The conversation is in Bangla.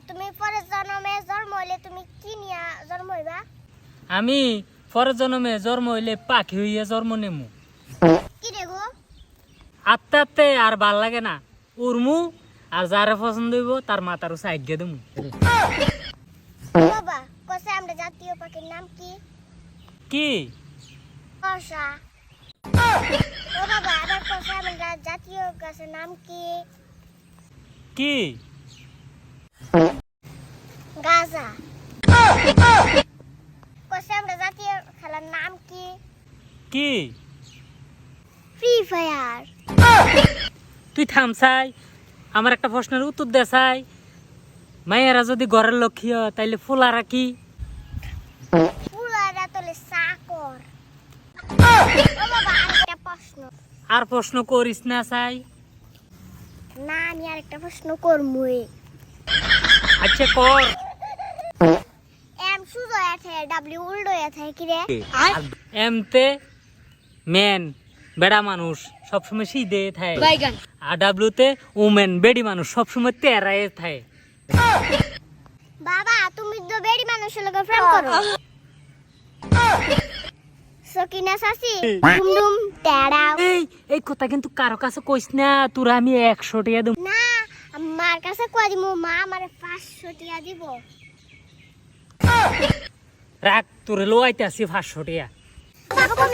তুমি পরের জন্মে জন্ম হইলে তুমি কি নিয়া জন্ম হইবা? আমি পরের জন্মে জন্ম হইলে পাখি হইয়া জন্ম নেমু। কি রে গো? আত্মে আত্মে আর ভাল লাগে না, উড়মু আর যারে পছন্দ হইব তার মাথার সাইড দিয়ে দেবো। বাবা কসে আমরা জাতীয় পাখির নাম কি? কি কষা। ও বাবা আবার কসে আমরা জাতীয় গাছের নাম কি? কি গাজা। কসে আমরা জাতীয় খেলার নাম কি? কি ফ্রি ফায়ার। তুই থাম চাই, আমার একটা প্রশ্নের উত্তর দে চাই। মায়েরা যদি ঘরের লক্ষ্মী হয় তাইলে ফুলারা কি? ফুলারা তোলে চাকর। ও বাবা আরেকটা প্রশ্ন। আর প্রশ্ন করিস না চাই। না আমি আরেকটা প্রশ্ন করমুই। আচ্ছা কর। এম সুজো আছে ডাব্লিউ উল্টো আছে কি রে? এমতে মেন বেড়া মানুষ সবসময় সিধে থাকে, আর ডাব্লিউতে উমেন বেডি মানুষ সবসময় তেরায় থাকে। বাবা তুমি তো বেড়ি মানুষের লগে প্রেম করো। সকিনা সাসি ডুমডুম টেড়াও। এই কথা কিন্তু কারো কাছে কইস না, তোরা আমি 100 টাকা দেব না আমার কাছে কই দিমু, মা আমারে 500 টাকা দিব। রাখ, তোরে লোয়াইতে আসি 500 টাকা। বাবা কোন